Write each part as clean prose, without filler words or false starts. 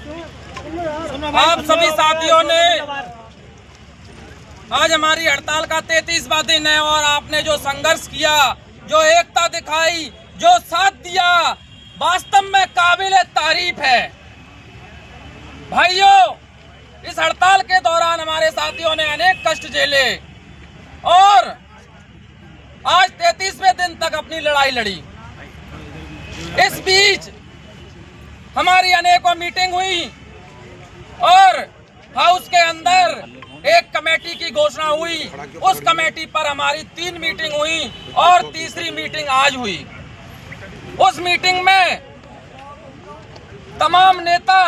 आप सभी साथियों ने आज हमारी हड़ताल का 33वां दिन है और आपने जो संघर्ष किया, जो एकता दिखाई, जो साथ दिया, वास्तव में काबिले तारीफ है। भाइयों, इस हड़ताल के दौरान हमारे साथियों ने अनेक कष्ट झेले और आज 33वें दिन तक अपनी लड़ाई लड़ी। इस बीच हमारी अनेकों मीटिंग हुई और हाउस के अंदर एक कमेटी की घोषणा हुई। उस कमेटी पर हमारी 3 मीटिंग हुई और तीसरी मीटिंग आज हुई। उस मीटिंग में तमाम नेता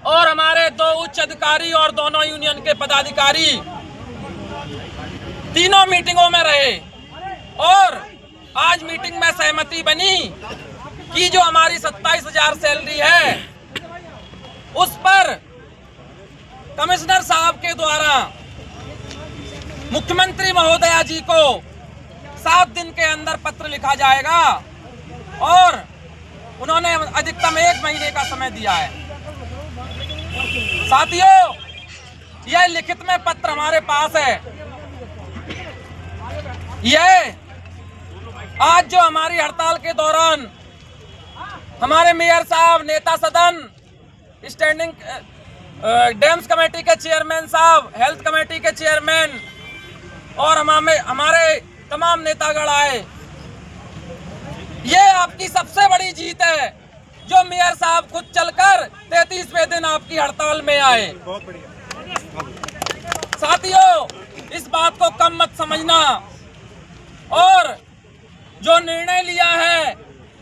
और हमारे 2 उच्च अधिकारी और दोनों यूनियन के पदाधिकारी तीनों मीटिंगों में रहे और आज मीटिंग में सहमति बनी कि जो हमारी 27,000 सैलरी है उस पर कमिश्नर साहब के द्वारा मुख्यमंत्री महोदया जी को 7 दिन के अंदर पत्र लिखा जाएगा और उन्होंने अधिकतम 1 महीने का समय दिया है। साथियों, यह लिखित में पत्र हमारे पास है। यह आज जो हमारी हड़ताल के दौरान हमारे मेयर साहब, नेता सदन, स्टैंडिंग डैम्स कमेटी के चेयरमैन साहब, हेल्थ कमेटी के चेयरमैन और हमारे तमाम नेतागण आए, ये आपकी सबसे बड़ी जीत है जो मेयर साहब खुद चलकर 33वें दिन आपकी हड़ताल में आए। साथियों, इस बात को कम मत समझना और जो निर्णय लिया है,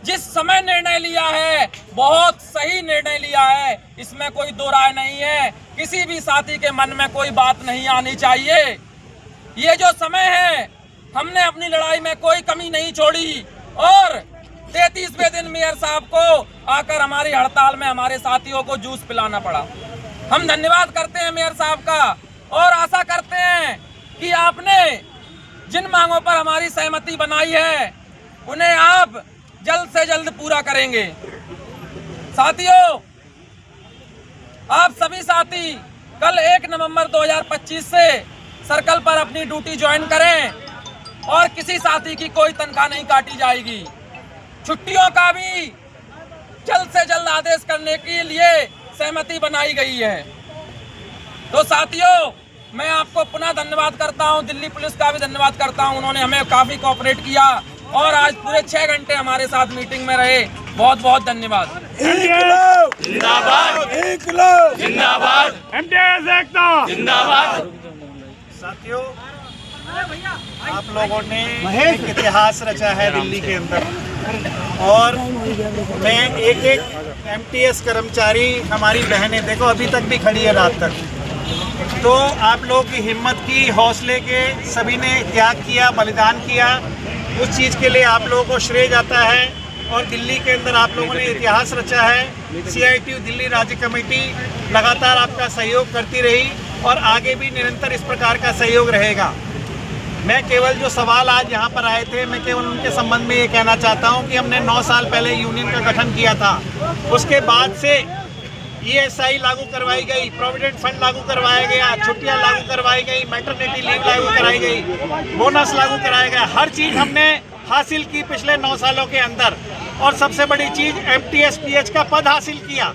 जिस समय निर्णय लिया है, बहुत सही निर्णय लिया है, इसमें कोई दो राय नहीं है। किसी भी साथी के मन में कोई बात नहीं आनी चाहिए। ये जो समय है, हमने अपनी लड़ाई में कोई कमी नहीं छोड़ी और 33वें दिन मेयर साहब को आकर हमारी हड़ताल में हमारे साथियों को जूस पिलाना पड़ा। हम धन्यवाद करते हैं मेयर साहब का और आशा करते हैं कि आपने जिन मांगों पर हमारी सहमति बनाई है उन्हें आप जल्द से जल्द पूरा करेंगे। साथियों, आप सभी साथी कल 1 नवंबर 2025 से सर्कल पर अपनी ड्यूटी ज्वाइन करें और किसी साथी की कोई तनख्वाह नहीं काटी जाएगी। छुट्टियों का भी जल्द से जल्द आदेश करने के लिए सहमति बनाई गई है। तो साथियों, मैं आपको पुनः धन्यवाद करता हूं, दिल्ली पुलिस का भी धन्यवाद करता हूं। उन्होंने हमें काफी कोऑपरेट किया और आज पूरे 6 घंटे हमारे साथ मीटिंग में रहे। बहुत बहुत धन्यवाद। जिंदाबाद, जिंदाबाद, जिंदाबाद। साथियों, आप लोगों ने एक इतिहास रचा है दिल्ली के अंदर और मैं एक एमटीएस कर्मचारी, हमारी बहनें देखो अभी तक भी खड़ी है रात तक। तो आप लोगों की हिम्मत की, हौसले के सभी ने त्याग किया, बलिदान किया, उस चीज़ के लिए आप लोगों को श्रेय जाता है। और दिल्ली के अंदर आप लोगों ने इतिहास रचा है। CITU दिल्ली राज्य कमेटी लगातार आपका सहयोग करती रही और आगे भी निरंतर इस प्रकार का सहयोग रहेगा। मैं केवल जो सवाल आज यहाँ पर आए थे, मैं केवल उनके संबंध में ये कहना चाहता हूँ कि हमने 9 साल पहले यूनियन का गठन किया था। उसके बाद से ESI लागू करवाई गई, प्रोविडेंट फंड लागू करवाया गया, छुट्टियाँ लागू करवाई गई, मैटरनिटी लीव लागू कराई गई, बोनस लागू कराया गया। हर चीज़ हमने हासिल की पिछले 9 सालों के अंदर। और सबसे बड़ी चीज़ MTS PH का पद हासिल किया।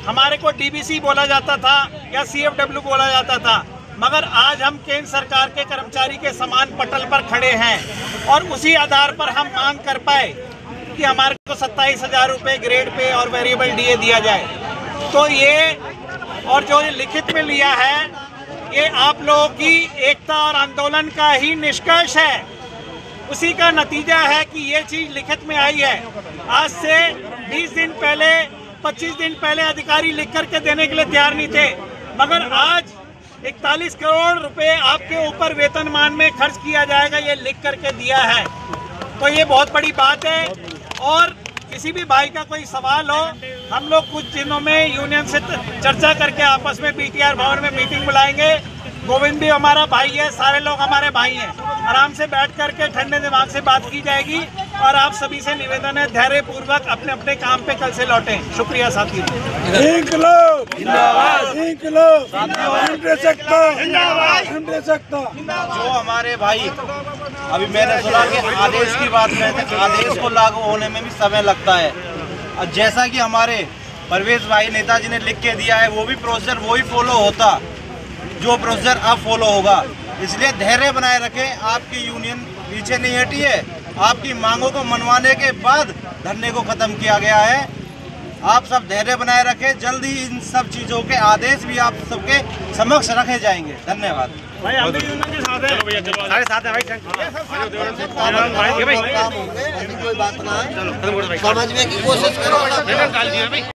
हमारे को DBC बोला जाता था या CFW बोला जाता था, मगर आज हम केंद्र सरकार के कर्मचारी के समान पटल पर खड़े हैं और उसी आधार पर हम मांग कर पाए कि हमारे को 27,000 रुपये ग्रेड पे और वेरिएबल DA दिया जाए। तो ये और जो लिखित में लिया है, ये आप लोगों की एकता और आंदोलन का ही निष्कर्ष है। उसी का नतीजा है कि ये चीज़ लिखित में आई है। आज से 20 दिन पहले, 25 दिन पहले अधिकारी लिख करके देने के लिए तैयार नहीं थे, मगर आज 41 करोड़ रुपए आपके ऊपर वेतनमान में खर्च किया जाएगा, ये लिख करके दिया है। तो ये बहुत बड़ी बात है। और किसी भी भाई का कोई सवाल हो, हम लोग कुछ दिनों में यूनियन से चर्चा करके आपस में BTR भवन में मीटिंग बुलाएंगे। गोविंद भी हमारा भाई है, सारे लोग हमारे भाई हैं। आराम से बैठ करके ठंडे दिमाग से बात की जाएगी और आप सभी से निवेदन है धैर्य पूर्वक अपने अपने काम पे कल से लौटें। शुक्रिया साथियों। इंकलाब जिंदाबाद, इंकलाब जिंदाबाद। जो हमारे भाई अभी मैंने सुना कि आदेश की बात करते हैं, आदेश को लागू होने में भी समय लगता है। और जैसा कि हमारे परवेज भाई नेताजी ने लिख के दिया है, वो भी प्रोसीजर वही फॉलो होता जो प्रोसीजर अब फॉलो होगा। इसलिए धैर्य बनाए रखें। आपकी यूनियन पीछे नहीं हटी है। आपकी मांगों को मनवाने के बाद धरने को खत्म किया गया है। आप सब धैर्य बनाए रखें। जल्द ही इन सब चीज़ों के आदेश भी आप सबके समक्ष रखे जाएंगे। धन्यवाद। भाई हम भी यूनियन के साथ हैं। सारे साथ है भाई। कोई बात ना है, समझने की कोशिश करो।